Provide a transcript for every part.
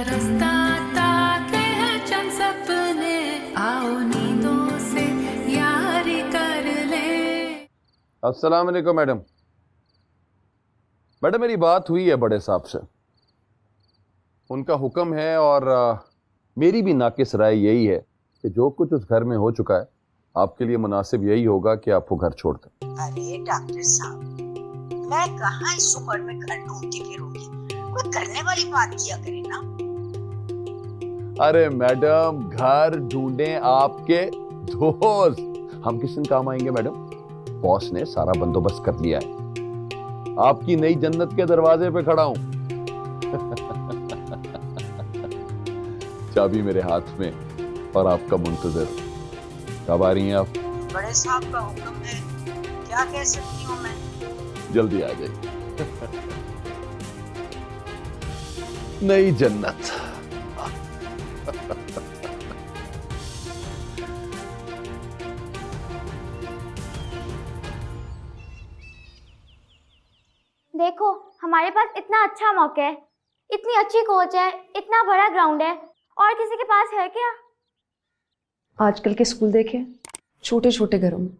रास्ता ताके हैं चंद सपने, आओ नींदों से यारी कर ले। अस्सलाम वालेकुम मैडम। मैडम मेरी बात हुई है बड़े साहब से, उनका हुक्म है और मेरी भी नाकिस राय यही है कि जो कुछ उस घर में हो चुका है आपके लिए मुनासिब यही होगा कि आप वो घर छोड़ दें। अरे डॉक्टर साहब, मैं कहाँ इस उम्र में घर ढूंढती फिरूंगी, कोई करने वाली बात किया करे ना। अरे मैडम घर ढूंढे आपके दोस्त, हम किस दिन काम आएंगे मैडम? बॉस ने सारा बंदोबस्त कर लिया है, आपकी नई जन्नत के दरवाजे पे खड़ा हूं। चाबी मेरे हाथ में और आपका मुंतजर। कब आ रही हैं आप? बड़े साहब का हुक्म है, क्या कह सकती हूँ मैं। जल्दी आ जाइए। नई जन्नत। देखो हमारे पास इतना अच्छा मौका है, इतनी अच्छी कोच है, इतना बड़ा ग्राउंड है, और किसी के पास है क्या? आजकल के स्कूल देखे, छोटे छोटे घरों में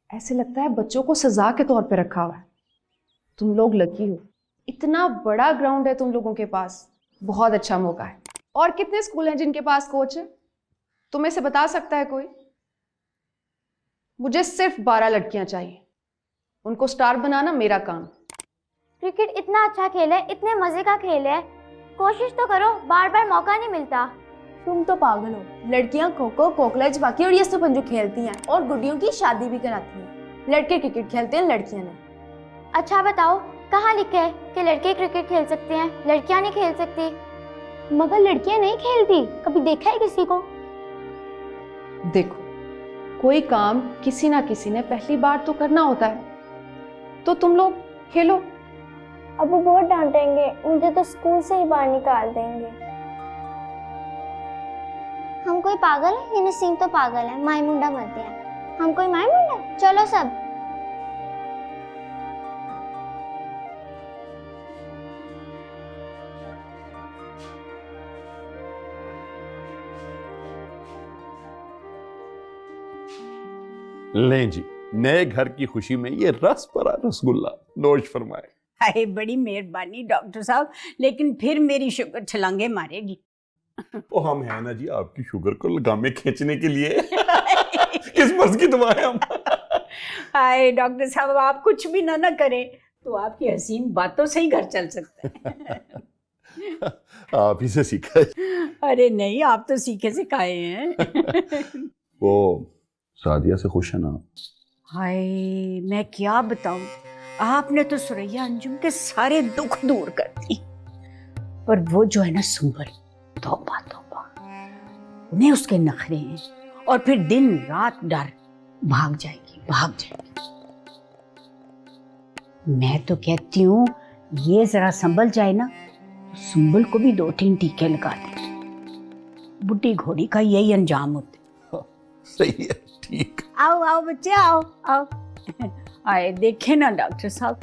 ऐसे लगता है बच्चों को सजा के तौर पे रखा हुआ है। तुम लोग लकी हो, इतना बड़ा ग्राउंड है तुम लोगों के पास, बहुत अच्छा मौका है। और कितने स्कूल हैं जिनके पास कोच है? तुम्हें से बता सकता है कोई? मुझे सिर्फ 12 लड़कियां चाहिए, उनको स्टार बनाना मेरा काम। क्रिकेट इतना अच्छा खेल है, इतने मजे का खेल है, कोशिश तो करो, बार बार मौका नहीं मिलता। तुम तो पागल हो, लड़कियां खो खो, कोकला छपाकी और ये सब पंजो खेलती हैं और गुड्डियों की शादी भी कराती हैं। लड़के क्रिकेट खेलते हैं, लड़कियां नहीं। अच्छा बताओ, कहाँ लिखा है कि लड़के क्रिकेट खेल सकते हैं, लड़कियां नहीं खेल सकती? मगर लड़कियां नहीं खेलती, कभी देखा है किसी को? देखो, कोई काम किसी ना किसी ने पहली बार तो करना होता है, तो तुम लोग खेलो। अब वो बहुत डांटेंगे, मुझे तो स्कूल से ही बाहर निकाल देंगे। हम कोई पागल है? ये नसीम तो पागल है, माई मुंडा मत दिया। हम कोई माई मुंडा? चलो सब। लें जी, नए घर की खुशी में ये रस भरा रसगुल्ला, नोश फरमाए। अरे बड़ी मेहरबानी डॉक्टर साहब, लेकिन फिर मेरी शुगर छलांगे मारेगी। ओ हम है ना जी आपकी शुगर को लगामे खींचने के लिए। किस मर्ज की दुआ है हम। हाय डॉक्टर साहब, आप कुछ भी ना करें तो आपकी हसीन बातों से ही घर चल सकता है। आप ही से सीखा है। अरे नहीं, आप तो सीखे सिखाए हैं। वो सादिया से खुश है ना? हाय मैं क्या बताऊं, आपने तो सुरैया अंजुम के सारे दुख दूर कर दी, पर वो जो है ना सुंबल, तौबा तौबा, उन्हें उसके नखरे हैं और फिर दिन रात डर, भाग जाएगी भाग जाएगी। मैं तो कहती हूँ ये जरा संभल जाए ना, तो सुंबल को भी 2-3 टीके लगा दे। बुढ़ी घोड़ी का यही अंजाम होता है। सही है, ठीक। आओ आओ बच्चे, आओ आओ। आए देखे ना डॉक्टर साहब,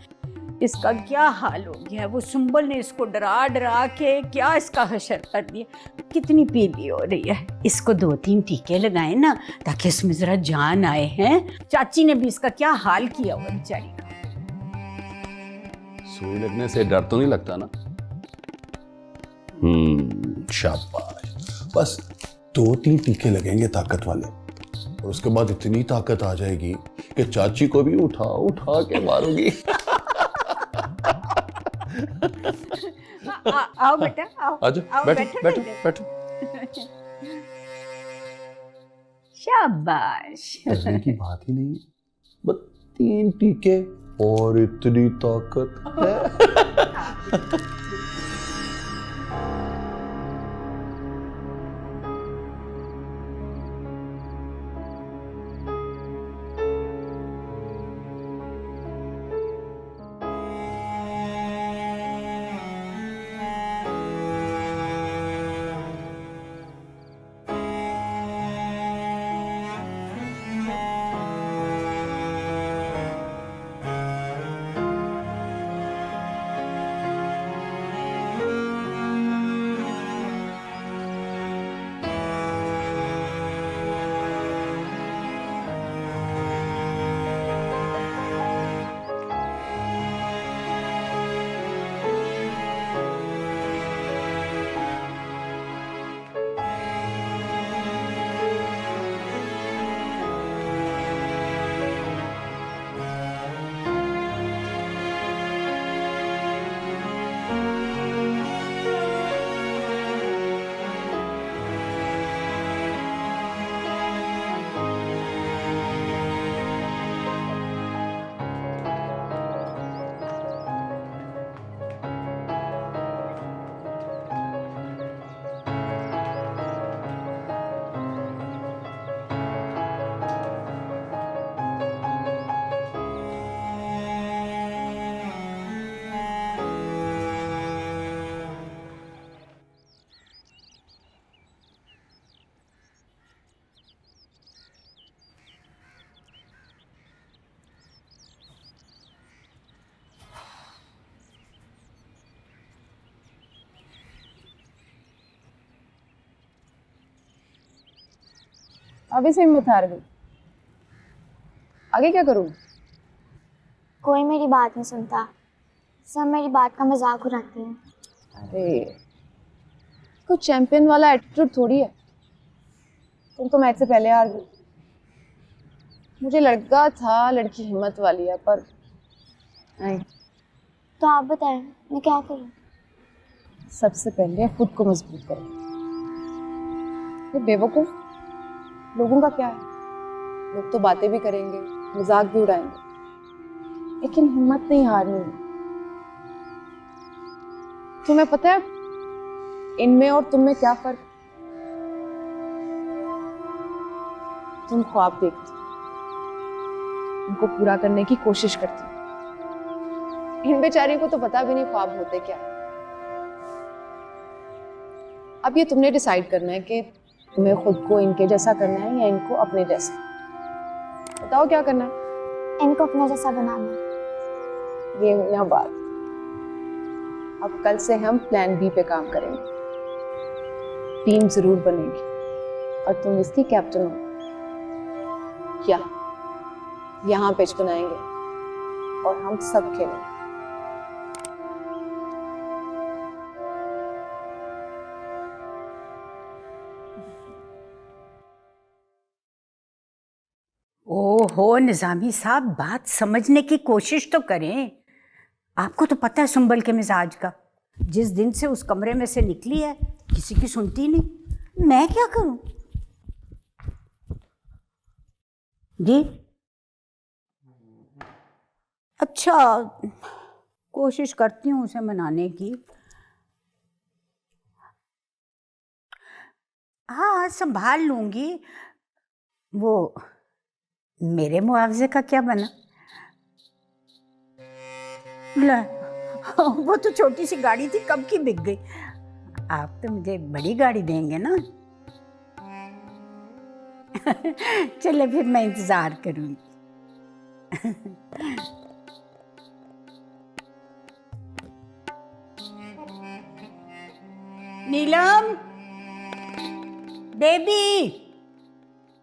इसका क्या हाल हो गया है। वो सुंबल ने इसको डरा डरा के क्या इसका हशर कर दिया। कितनी पीली हो रही है, इसको 2-3 टीके लगाए ना ताकि इसमें जरा जान आए। हैं चाची ने भी इसका क्या हाल किया हुआ बेचारी का। सुई लगने से डर तो नहीं लगता ना? शाबाश। बस 2-3 टीके लगेंगे ताकत वाले, और उसके बाद इतनी ताकत आ जाएगी कि चाची को भी उठा उठा के मारूंगी। आओ बेटा, आओ आजा, बैठो बैठो बैठो। शाबाश। डरने की बात ही नहीं, बस 3 टीके और इतनी ताकत है। अभी से हिम्मत हार गई। आगे क्या करूँ? कोई मेरी बात नहीं सुनता, सब मेरी बात का मजाक उड़ाते हैं। अरे कुछ चैंपियन वाला एटीट्यूड थोड़ी है। तुम तो मैच से पहले हार गई। मुझे लड़का था लड़की हिम्मत वाली है, पर नहीं। तो आप बताएं मैं क्या करूं? सबसे पहले खुद को मजबूत करो। ये बेवकूफ लोगों का क्या है? लोग तो बातें भी करेंगे, मजाक भी उड़ाएंगे, लेकिन हिम्मत नहीं हारनी है। तुम्हें पता है इनमें और तुम में क्या फर्क? तुम ख्वाब देखती, उनको पूरा करने की कोशिश करती। इन बेचारियों को तो पता भी नहीं ख्वाब होते क्या। अब ये तुमने डिसाइड करना है कि तुम्हें खुद को इनके जैसा करना है या इनको अपने जैसा। बताओ क्या करना है? इनको अपना जैसा बनाना है। ये हुई ना बात। अब कल से हम प्लान बी पे काम करेंगे। टीम जरूर बनेगी और तुम इसकी कैप्टन हो। क्या यहाँ पिच बनाएंगे और हम सब खेलेंगे। ओहो निजामी साहब, बात समझने की कोशिश तो करें। आपको तो पता है सुंबल के मिजाज का। जिस दिन से उस कमरे में से निकली है किसी की सुनती नहीं। मैं क्या करूं? जी अच्छा, कोशिश करती हूँ उसे मनाने की। हाँ संभाल लूंगी। वो मेरे मुआवजे का क्या बना? ले, वो तो छोटी सी गाड़ी थी, कब की बिक गई। आप तो मुझे बड़ी गाड़ी देंगे ना। चले फिर मैं इंतजार करूंगी। नीलम बेबी,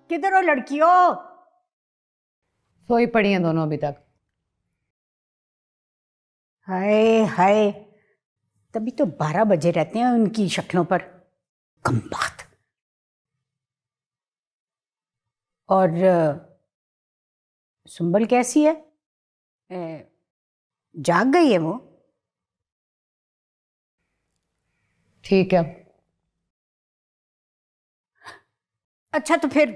किधर हो लड़कियों? सोई पड़ी हैं दोनों अभी तक। हाय हाय, तभी तो 12 बजे रहते हैं उनकी शक्लों पर। कम बात। और सुंबल कैसी है? जाग गई है वो? ठीक है। अच्छा तो फिर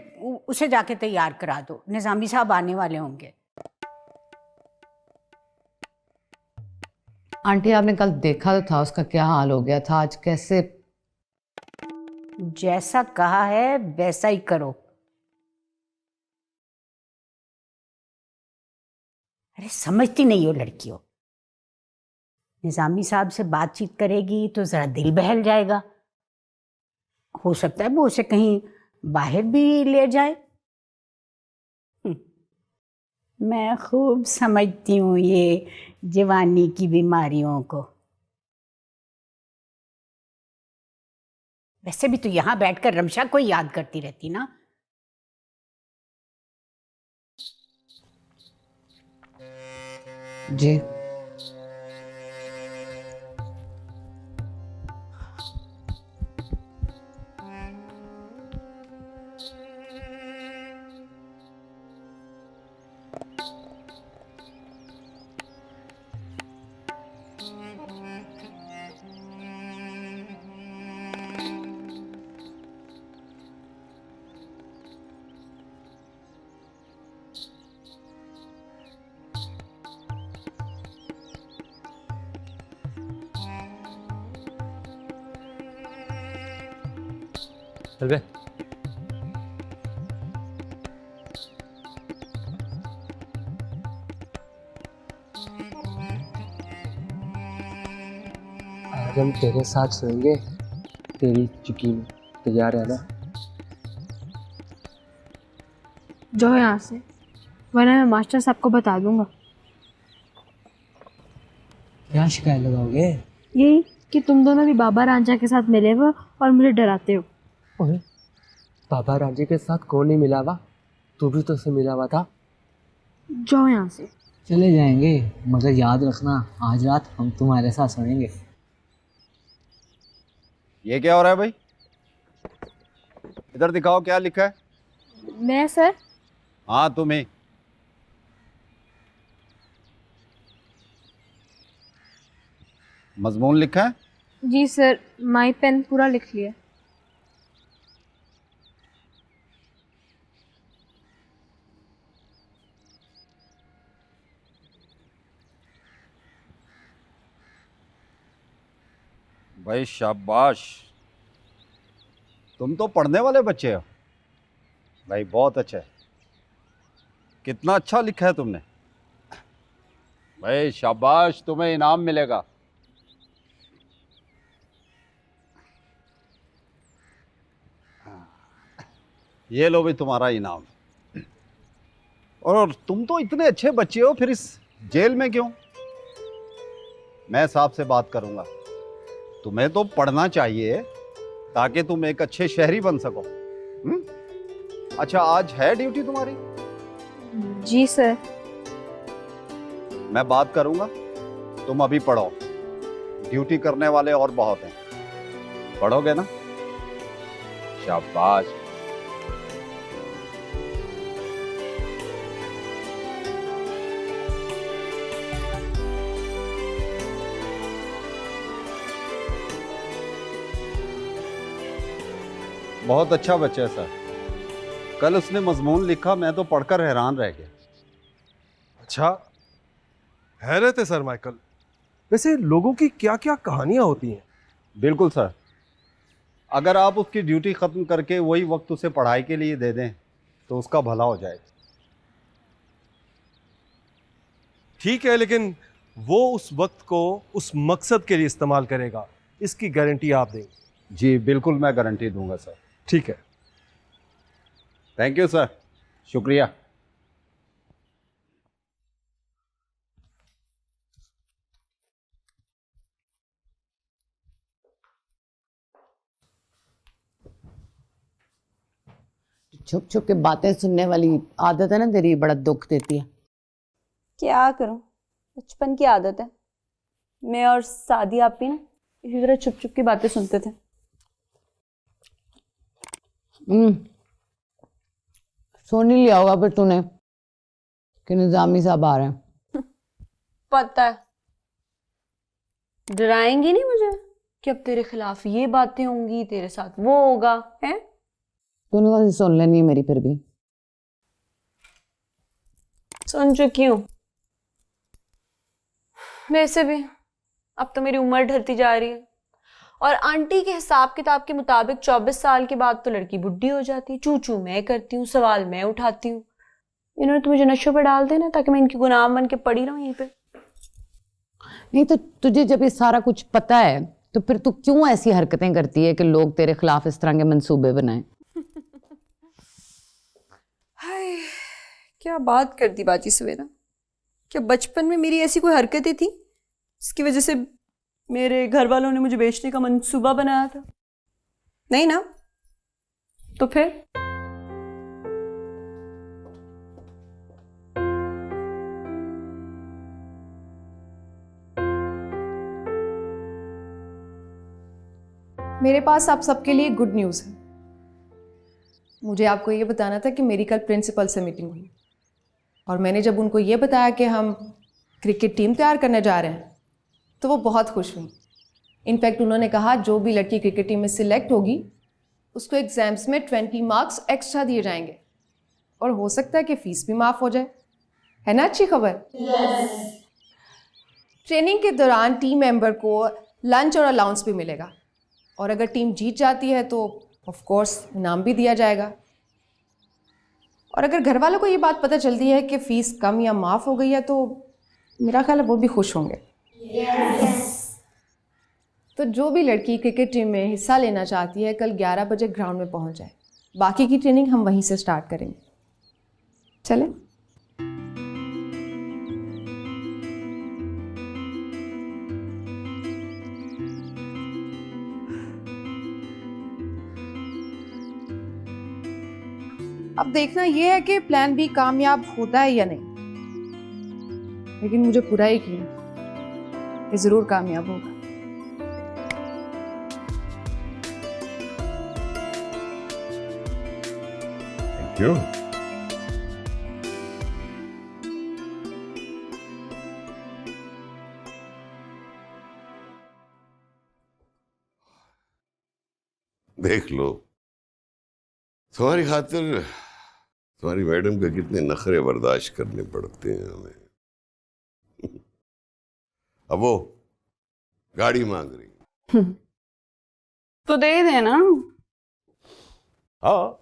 उसे जाके तैयार करा दो, निजामी साहब आने वाले होंगे। आंटी आपने कल देखा तो था उसका क्या हाल हो गया था, आज कैसे? जैसा कहा है वैसा ही करो। अरे समझती नहीं हो लड़कियों। निजामी साहब से बातचीत करेगी तो जरा दिल बहल जाएगा। हो सकता है वो उसे कहीं बाहर भी ले जाए। मैं खूब समझती हूँ ये जवानी की बीमारियों को। वैसे भी तो यहां बैठकर रमशा को याद करती रहती ना। जी चल बे। आज हम तेरे साथ सोएंगे, तेरी चुकी में। तैयार है ना? जाओ यहाँ से, वरना मैं मास्टर साहब को बता दूंगा। क्या शिकायत लगाओगे? यही कि तुम दोनों भी बाबा रांझा के साथ मिले हो और मुझे डराते हो। ओए, बाबा राजे के साथ कौन नहीं मिला हुआ? तू भी तो उससे मिला हुआ था। जाओ यहाँ से। चले जाएंगे, मगर याद रखना आज रात हम तुम्हारे साथ सोएंगे। ये क्या हो रहा है भाई? इधर दिखाओ क्या लिखा है। मैं सर? हाँ तुम्हें। मजमून लिखा है? जी सर, माई पेन पूरा लिख लिया। भाई शाबाश, तुम तो पढ़ने वाले बच्चे हो भाई, बहुत अच्छा है। कितना अच्छा लिखा है तुमने भाई, शाबाश, तुम्हें इनाम मिलेगा। ये लो भी तुम्हारा इनाम। और तुम तो इतने अच्छे बच्चे हो, फिर इस जेल में क्यों? मैं साहब से बात करूंगा। तुम्हें तो पढ़ना चाहिए ताकि तुम एक अच्छे शहरी बन सको। अच्छा, आज है ड्यूटी तुम्हारी? जी सर। मैं बात करूंगा, तुम अभी पढ़ो। ड्यूटी करने वाले और बहुत हैं, पढ़ोगे ना? शाबाश। बहुत अच्छा बच्चा है सर। कल उसने मजमून लिखा, मैं तो पढ़कर हैरान रह गया। अच्छा, हैरत है सर माइकल। वैसे लोगों की क्या क्या कहानियां होती हैं। बिल्कुल सर, अगर आप उसकी ड्यूटी ख़त्म करके वही वक्त उसे पढ़ाई के लिए दे दें तो उसका भला हो जाएगा। ठीक है, लेकिन वो उस वक्त को उस मकसद के लिए इस्तेमाल करेगा, इसकी गारंटी आप देंगे? जी बिल्कुल, मैं गारंटी दूंगा सर। ठीक है, थैंक यू सर, शुक्रिया। छुप छुप के बातें सुनने वाली आदत है ना तेरी, बड़ा दुख देती है। क्या करूं, बचपन की आदत है। मैं और सादी आप भी ना इसी तरह चुप चुप की बातें सुनते थे। सुन ही लिया होगा फिर तूने कि निजामी साहब आ रहे हैं। पता है, डराएंगी नहीं मुझे कि अब तेरे खिलाफ ये बातें होंगी, तेरे साथ वो होगा, है? तूने कौन सी सुन लेनी है मेरी? फिर भी सुन चुकी हूँ। वैसे भी अब तो मेरी उम्र ढलती जा रही है और आंटी के हिसाब किताब के मुताबिक 24 साल के बाद तो लड़की बुढ़ी हो जाती है। चू चू मैं करती हूँ, सवाल मैं उठाती हूँ। इन्होंने तो मुझे नशे पर डाल देना ताकि मैं इनकी गुलाम बन के पड़ी रहूं यहीं पे। नहीं तो तुझे जब ये सारा कुछ पता है तो फिर तू क्यों ऐसी हरकतें करती है कि लोग तेरे खिलाफ इस तरह के मंसूबे बनाएं? हाय, क्या बात कर दी बाजी सवेरा। क्या बचपन में मेरी ऐसी कोई हरकतें थी इसकी वजह से मेरे घर वालों ने मुझे बेचने का मंसूबा बनाया था? नहीं ना? तो फिर मेरे पास आप सबके लिए गुड न्यूज़ है। मुझे आपको ये बताना था कि मेरी कल प्रिंसिपल से मीटिंग हुई और मैंने जब उनको ये बताया कि हम क्रिकेट टीम तैयार करने जा रहे हैं तो वो बहुत खुश हुई। इनफैक्ट उन्होंने कहा जो भी लड़की क्रिकेट टीम में सिलेक्ट होगी उसको एग्जाम्स में 20 मार्क्स एक्स्ट्रा दिए जाएंगे और हो सकता है कि फ़ीस भी माफ़ हो जाए। है ना अच्छी खबर? ट्रेनिंग के दौरान टीम मेंबर को लंच और अलाउंस भी मिलेगा और अगर टीम जीत जाती है तो ऑफ कोर्स इनाम भी दिया जाएगा। और अगर घर वालों को ये बात पता चलती है कि फ़ीस कम या माफ़ हो गई है तो मेरा ख्याल है वो भी खुश होंगे। तो जो भी लड़की क्रिकेट टीम में हिस्सा लेना चाहती है कल 11 बजे ग्राउंड में पहुंच जाए। बाकी की ट्रेनिंग हम वहीं से स्टार्ट करेंगे। चलें? अब देखना ये है कि प्लान बी कामयाब होता है या नहीं, लेकिन मुझे पूरा यकीन है कि जरूर कामयाब होगा। क्यों? देख लो, तुम्हारी खातिर तुम्हारी मैडम के कितने नखरे बर्दाश्त करने पड़ते हैं हमें। अब वो गाड़ी मांग रही। तो दे देना। हाँ,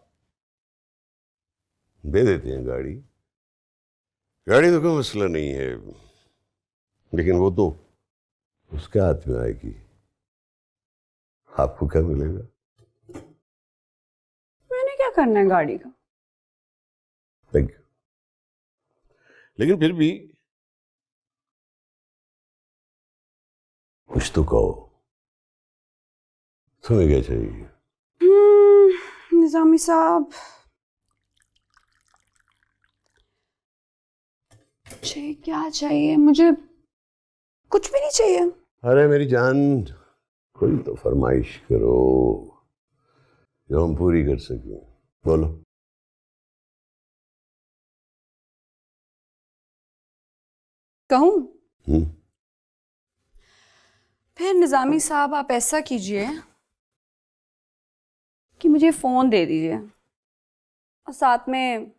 दे देते हैं गाड़ी। गाड़ी तो कोई मसला नहीं है, लेकिन वो तो उसके हाथ में आएगी। आपको क्या मिलेगा? मैंने क्या करना है गाड़ी का? Thank you. लेकिन फिर भी कुछ तो कहो, तुम्हें क्या चाहिए? निजामी साहब, मुझे क्या चाहिए? मुझे कुछ भी नहीं चाहिए। अरे मेरी जान, कोई तो फरमाइश करो जो हम पूरी कर सकें। बोलो। कहूं? हम्म। फिर निजामी साहब आप ऐसा कीजिए कि मुझे फोन दे दीजिए और साथ में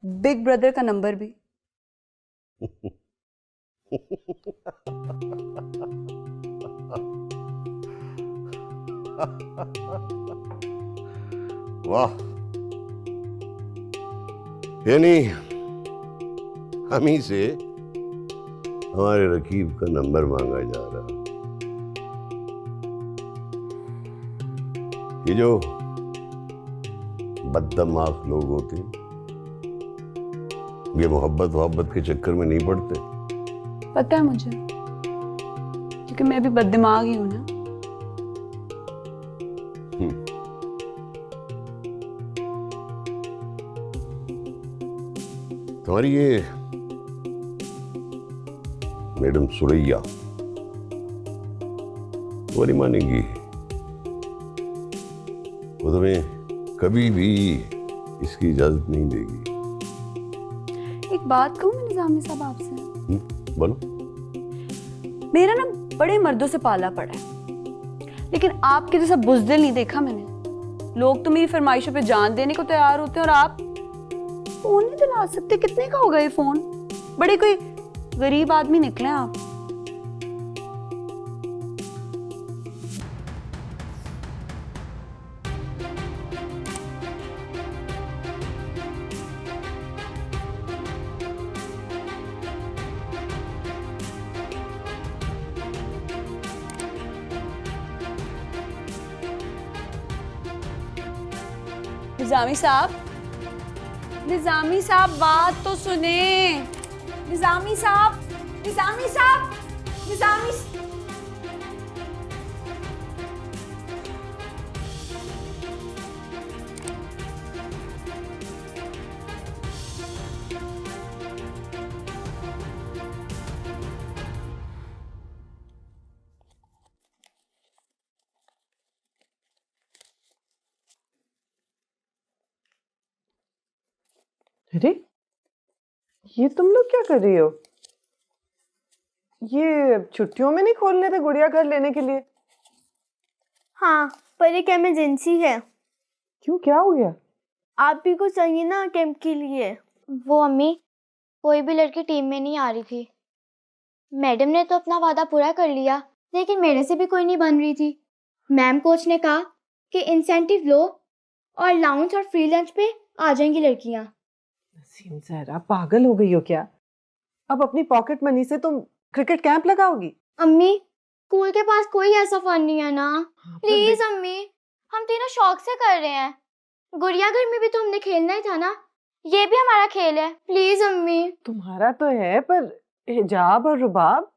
बिग ब्रदर का नंबर भी। वाह, यानी हम ही से हमारे रकीब का नंबर मांगा जा रहा। ये जो बददिमाग लोग होते हैं, ये मोहब्बत के चक्कर में नहीं पड़ते। पता है मुझे, क्योंकि मैं भी बददिमाग ही हूं ना। तुम्हारी ये मैडम सुरैया वो नहीं मानेगी। वो तुम्हें कभी भी इसकी इजाजत नहीं देगी। एक बात कहूं मैं निजामी साहब आपसे? बोलो। मेरा ना बड़े मर्दों से पाला पड़ा है, लेकिन आपके जैसा बुज़दिल नहीं देखा मैंने। लोग तो मेरी फरमाइशों पे जान देने को तैयार होते हैं और आप फोन नहीं दिला सकते। कितने का होगा ये फोन? बड़े कोई गरीब आदमी निकले आप। निजामी साहब, निजामी साहब बात तो सुने। निजामी साहब, निजामी साहब, निजामी अरे ये तुम लोग क्या कर रही हो? ये छुट्टियों में नहीं खोल लेते गुड़िया घर लेने के लिए? हाँ, पर एक इमरजेंसी है। क्यों, क्या हो गया? आप भी को चाहिए ना कैंप के लिए। वो अम्मी, कोई भी लड़की टीम में नहीं आ रही थी। मैडम ने तो अपना वादा पूरा कर लिया, लेकिन मेरे से भी कोई नहीं बन रही थी। मैम कोच ने कहा कि इंसेंटिव लो और लाउंज और फ्री लंच पे आ जाएंगी लड़कियां। नसीम ज़हरा, पागल हो गई हो क्या? अब अपनी पॉकेट मनी से तुम क्रिकेट कैंप लगाओगी? अम्मी, स्कूल के पास कोई ऐसा फंड नहीं है ना। प्लीज अम्मी, हम तीनों शौक से कर रहे हैं। गुड़िया घर में भी तो हमने खेलना ही था ना, ये भी हमारा खेल है। प्लीज अम्मी। तुम्हारा तो है, पर हिजाब और रुबाब?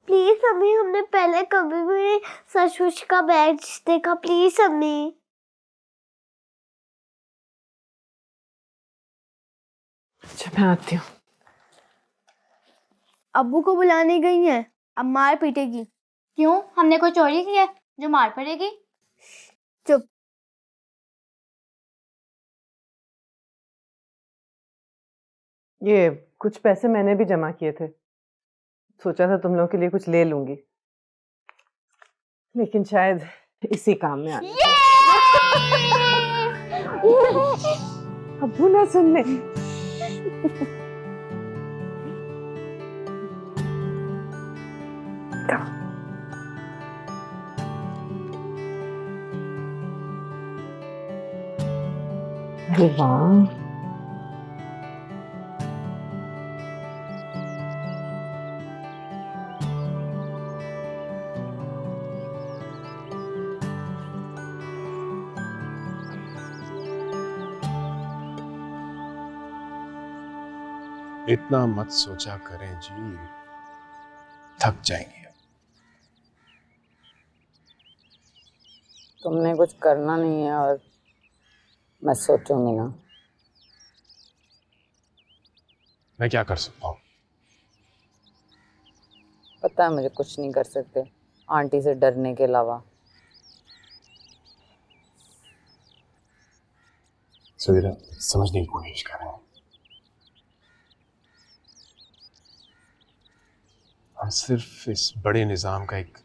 प्लीज अम्मी, हमने पहले कभी भी सचमुच का बैच देखा। प्लीज अम्मी। अच्छा मैं आती हूँ। अब्बू को बुलाने गई हैं, अब मार पीटेगी। क्यों, हमने कोई चोरी की है जो मार पड़ेगी? चुप। ये कुछ पैसे मैंने भी जमा किए थे, सोचा था तुम लोगों के लिए कुछ ले लूंगी, लेकिन शायद इसी काम में आने अब्बू ना सुन ले। अरे वाह, इतना मत सोचा करें जी, थक जाएंगे। तुमने कुछ करना नहीं है और मैं सोचूंगी ना। मैं क्या कर सकता हूँ? पता है मुझे कुछ नहीं कर सकते आंटी से डरने के अलावा। सवेरा समझने की कोशिश कर रहे हैं। हम सिर्फ इस बड़े निजाम का एक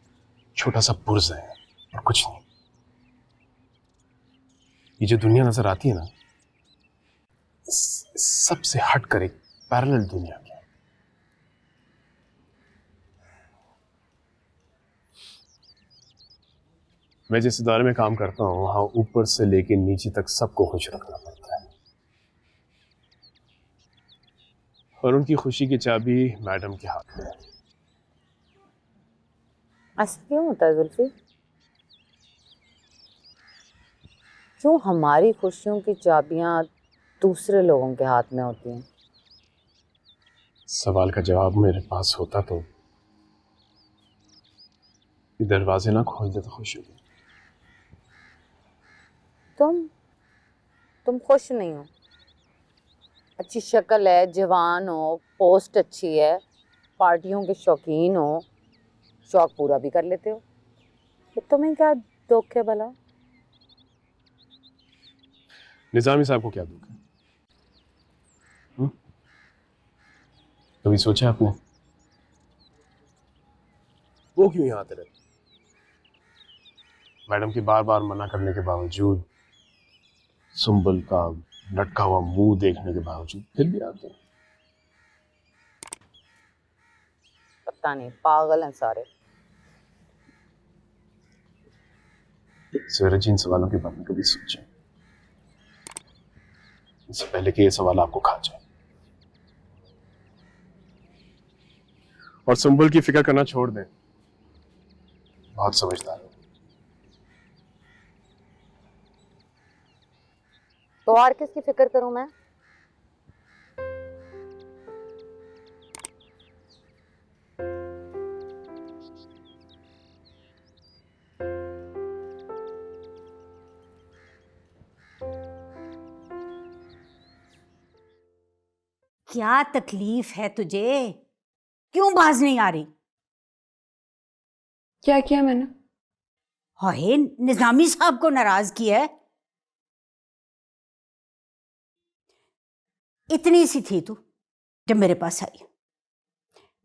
छोटा सा पुर्जा है और कुछ नहीं। ये जो दुनिया नजर आती है ना, सबसे हट कर एक पैरेलल दुनिया की। मैं जिस इदारे में काम करता हूँ वहां ऊपर से लेके नीचे तक सबको खुश रखना पड़ता है, और उनकी खुशी की चाबी मैडम के हाथ में है। ऐसा क्यों होता है जुल्फी? क्यों हमारी खुशियों की चाबियां दूसरे लोगों के हाथ में होती हैं? सवाल का जवाब मेरे पास होता तो ये दरवाजे ना खोल देता खुशी को। तुम खुश नहीं हो। अच्छी शक्ल है, जवान हो, पोस्ट अच्छी है, पार्टियों के शौकीन हो, शौक पूरा भी कर लेते हो, तो तुम्हें क्या दुख है भला? निजामी साहब को क्या दुख है? कभी सोचा आपने वो क्यों यहाँ आते रहते? मैडम के बार बार मना करने के बावजूद, सुंबल का लटका हुआ मुंह देखने के बावजूद फिर भी आते हैं। पता नहीं, पागल हैं सारे। सवेरा जी, इन सवालों के बारे में कभी सोचा इससे पहले कि ये सवाल आपको खा जाए। और सुंबल की फिक्र करना छोड़ दें, बहुत समझदार हो। तो और किसकी फिक्र करूं मैं? क्या तकलीफ है तुझे? क्यों बाज नहीं आ रही? क्या किया मैंने? हाय, निजामी साहब को नाराज किया है? इतनी सी थी तू जब मेरे पास आई।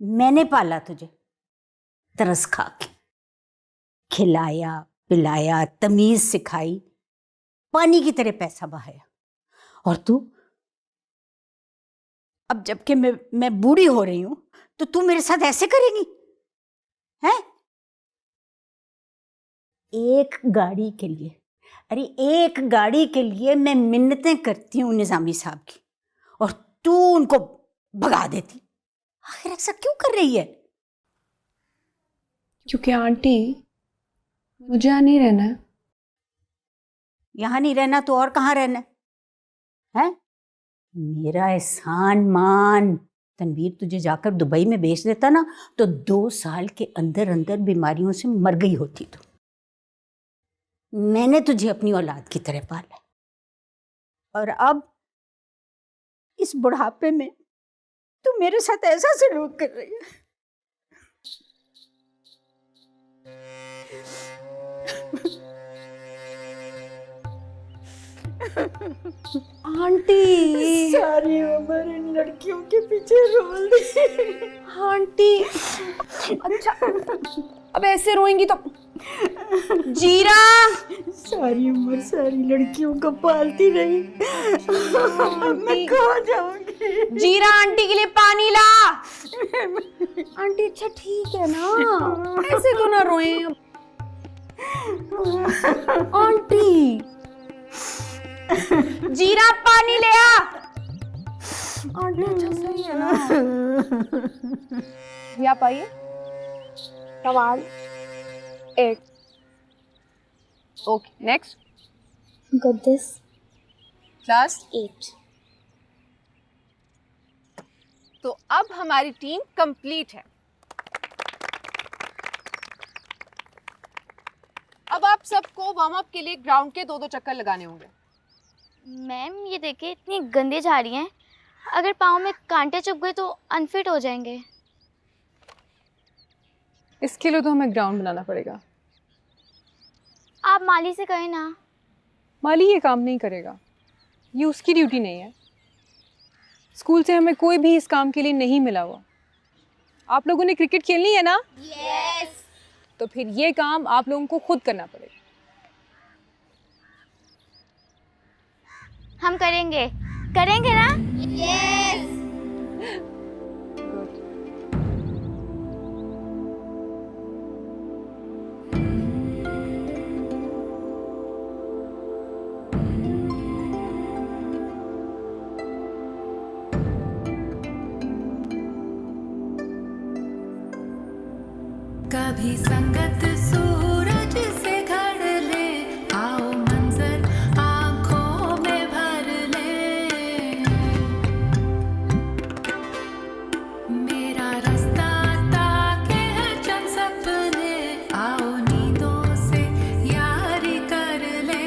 मैंने पाला तुझे, तरस खा के खिलाया पिलाया, तमीज सिखाई, पानी की तरह पैसा बहाया, और तू अब जबकि मैं बूढ़ी हो रही हूं तो तू मेरे साथ ऐसे करेगी? हैं? एक गाड़ी के लिए, अरे एक गाड़ी के लिए मैं मिन्नतें करती हूँ निजामी साहब की, और तू उनको भगा देती। आखिर ऐसा क्यों कर रही है? क्योंकि आंटी, मुझे यहाँ नहीं रहना है। यहां नहीं रहना तो और कहाँ रहना है? मेरा एहसान मान, तनवीर तुझे जाकर दुबई में बेच देता ना तो 2 साल के अंदर अंदर बीमारियों से मर गई होती। तो मैंने तुझे अपनी औलाद की तरह पाला, और अब इस बुढ़ापे में तू मेरे साथ ऐसा सलूक कर रही है। आंटी सारी उम्र इन लड़कियों के पीछे रोल दी। आंटी अच्छा अब ऐसे रोएंगी तो जीरा सारी उम्र सारी लड़कियों को पालती रही, मैं खो जाऊंगी। जीरा आंटी के लिए पानी ला। आंटी अच्छा ठीक है ना, ऐसे तो ना रोए आंटी। जीरा पानी ले आ। आंटी अच्छा सही है ना। ये आप आइए। सवाल 8। Okay next. Got this. Class 8. तो अब हमारी टीम कंप्लीट है। अब आप सबको वार्म अप के लिए ग्राउंड के 2-2 चक्कर लगाने होंगे। मैम ये देखिए इतनी गंदी झाड़ी हैं, अगर पाँव में कांटे चुभ गए तो अनफिट हो जाएंगे। इसके लिए तो हमें ग्राउंड बनाना पड़ेगा। आप माली से कहें ना। माली ये काम नहीं करेगा, ये उसकी ड्यूटी नहीं है। स्कूल से हमें कोई भी इस काम के लिए नहीं मिला हुआ। आप लोगों ने क्रिकेट खेलनी है ना? यस। तो फिर ये काम आप लोगों को खुद करना पड़ेगा। हम करेंगे, करेंगे ना? यस। कभी संगत सूरज से घड़ ले, आओ मंजर आंखों में भर ले। मेरा रास्ता ताके है चंद सपने, आओ नींदों से यारी कर ले।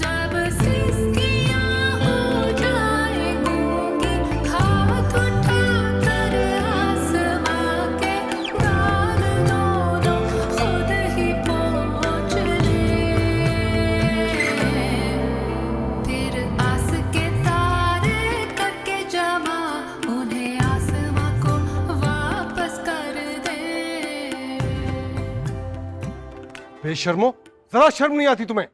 जब सिसकियां हो जाए गूंगी, हाथ उठा कर आसमां के डाल दो खुद ही पहुंच ले। फिर आस के तारे करके जमा, उन्हें आसमां को वापस कर दे। बेशर्मो, जरा शर्म नहीं आती तुम्हें?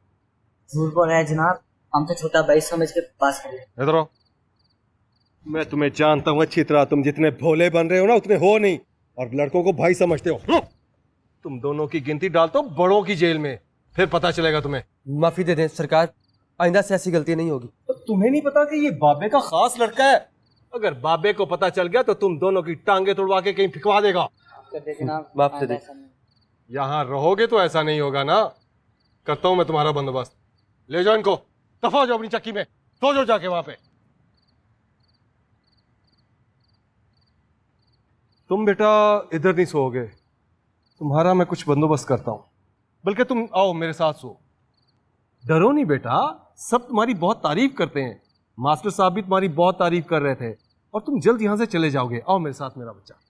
झूठ बोल रहे हैं जनाब, हम तो छोटा भाई समझ के पास कर ले। इधर आओ। मैं तुम्हें जानता हूँ अच्छी तरह, तुम जितने भोले बन रहे हो ना उतने हो नहीं, और लड़कों को भाई समझते हो। तुम दोनों की गिनती डालते हो बड़ों की जेल में, फिर पता चलेगा तुम्हें। माफी दे दें सरकार, आइंदा से ऐसी गलती नहीं होगी। तो तुम्हें नहीं पता कि ये बाबे का खास लड़का है? अगर बाबे को पता चल गया तो तुम दोनों की टांगे तोड़वा के कहीं फिकवा देगा। माफ दे दे। यहाँ रहोगे तो ऐसा नहीं होगा ना। करता हूं मैं तुम्हारा बंदोबस्त। ले जाओ इनको, दफा हो जाओ अपनी चक्की में, सो जाओ जाके वहां पे। तुम बेटा इधर नहीं सोओगे, तुम्हारा मैं कुछ बंदोबस्त करता हूं। बल्कि तुम आओ मेरे साथ सो। डरो नहीं बेटा, सब तुम्हारी बहुत तारीफ करते हैं। मास्टर साहब भी तुम्हारी बहुत तारीफ कर रहे थे, और तुम जल्द यहां से चले जाओगे। आओ मेरे साथ मेरा बच्चा।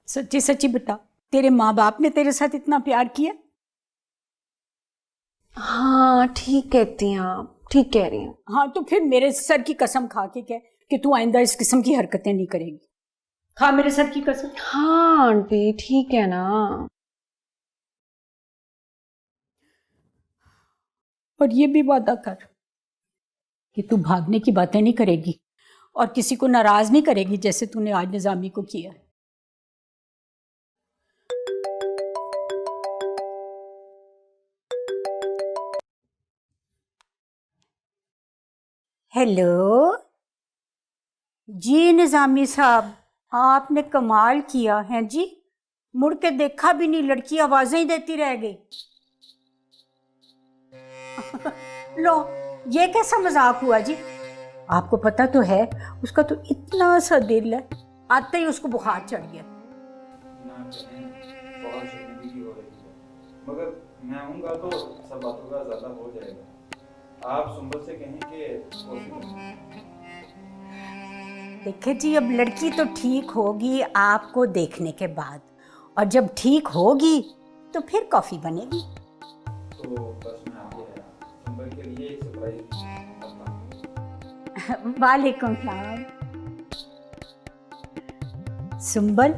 सच्ची सच्ची बता, तेरे माँ बाप ने तेरे साथ इतना प्यार किया? हाँ ठीक कहती हैं आप, ठीक कह रही हैं। हाँ तो फिर मेरे सर की कसम खा के कह कि तू आइंदा इस किस्म की हरकतें नहीं करेगी। खा मेरे सर की कसम। हाँ आंटी ठीक है ना। और ये भी वादा कर कि तू भागने की बातें नहीं करेगी और किसी को नाराज नहीं करेगी जैसे तूने आज निजामी को किया। हेलो जी निजामी साहब, आपने कमाल किया है जी, मुड़ के देखा भी नहीं, लड़की आवाजें ही देती रह गई। लो ये कैसा मजाक हुआ जी? आपको पता तो है उसका तो इतना सा दिल है, आते ही उसको बुखार चढ़ गया। बहुत शर्मिंदगी हो रही है, मगर मैं आऊँगा तो सब बातों का ज़्यादा हो जाएगा। आप सुंबल से कहें कि कॉफी बनाए। देखिए जी, अब लड़की तो ठीक होगी आपको देखने के बाद, और जब ठीक होगी तो फिर कॉफ़ी बनेगी। तो बस मैं आगे आया, सुंबल के लिए एक सरप्राइज करता हूँ। वालेकुम सलाम। सुंबल,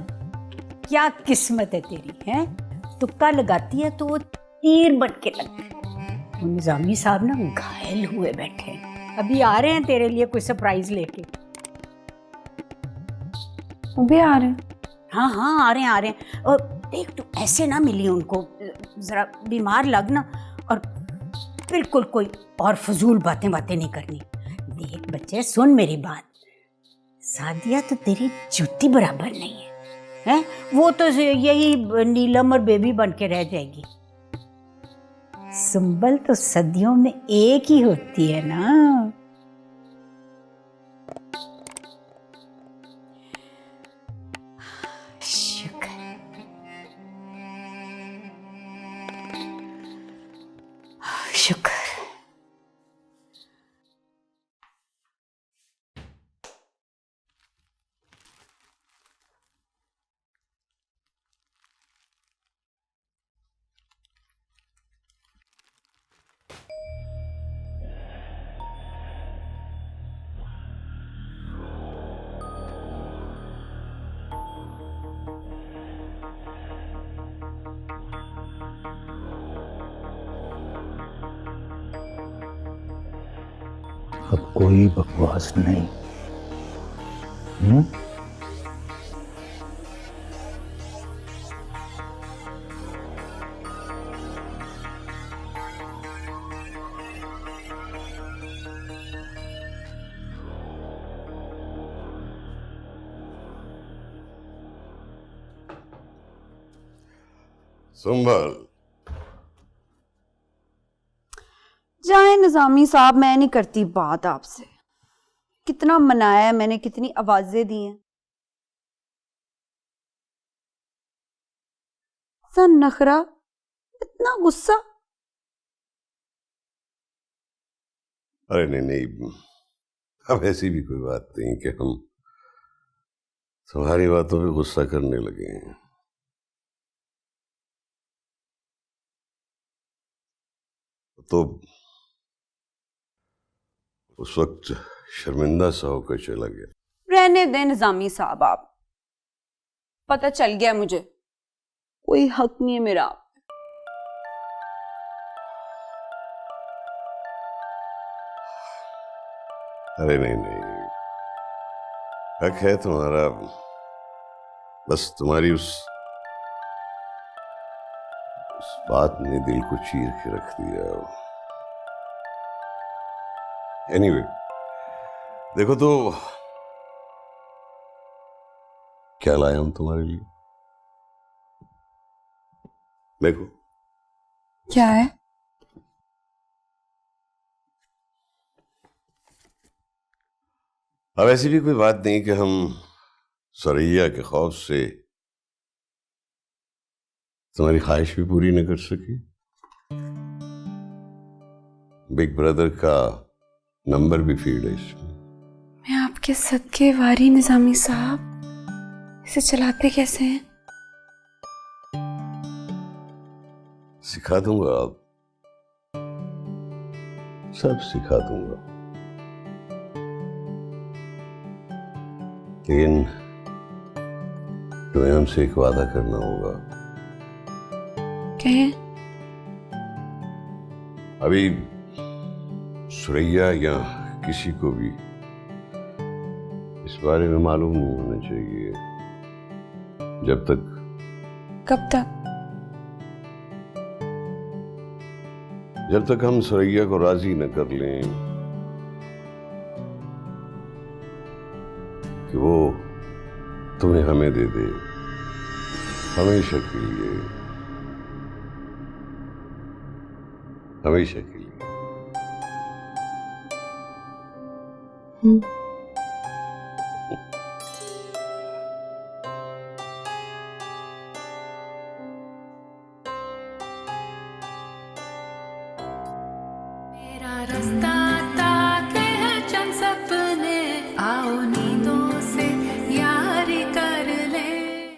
क्या किस्मत है तेरी, हैं? तुक्का लगाती है तो वो तीर बन के लगता है। वो निजामी साहब ना घायल हुए बैठे हैं, अभी आ रहे हैं तेरे लिए कोई सरप्राइज लेके। वो भी आ रहे हैं? हाँ हाँ, आ रहे हैं। और देख, तू ऐसे ना मिली उनको, जरा बीमार लगना, और बिल्कुल कोई और फजूल बातें नहीं करनी। देख बच्चे, सुन मेरी बात, सादिया तो तेरी जूती बराबर नहीं है, हैं? वो तो यही नीलम और बेबी बन के रह जाएगी। सुंबल तो सदियों में एक ही होती है ना। शुक्र। अब कोई बकवास नहीं। सुंबल, जाए निजामी साहब, मैं नहीं करती बात आपसे। कितना मनाया है मैंने, कितनी आवाजें दी हैं। सा नखरा, इतना गुस्सा। अरे नहीं नहीं, अब ऐसी भी कोई बात नहीं कि हम तुम्हारी बातों पे गुस्सा करने लगे हैं। तो उस वक्त शर्मिंदा सा होकर चला गया। रहने दें निजामी साहब, आप, पता चल गया मुझे, कोई हक नहीं है मेरा। अरे नहीं नहीं, हक है तुम्हारा, बस तुम्हारी उस बात ने दिल को चीर के रख दिया। एनीवे, देखो तो क्या लाया हूं तुम्हारे लिए। देखो क्या है? अब ऐसी भी कोई बात नहीं कि हम सरैया के खौफ से तुम्हारी ख्वाहिश भी पूरी न कर सके। बिग ब्रदर का नंबर भी फीड है इसमें। मैं आपके सदके वारी निजामी साहब, इसे चलाते कैसे हैं? सिखा दूंगा, आप सब सिखा दूंगा, लेकिन तुम्हें हमसे एक वादा करना होगा। कहें? अभी सुरैया या किसी को भी इस बारे में मालूम नहीं होना चाहिए। जब तक? कब तक? जब तक हम सुरैया को राजी न कर लें कि वो तुम्हें हमें दे दे, हमेशा के लिए, हमेशा के लिए। मेरा रास्ता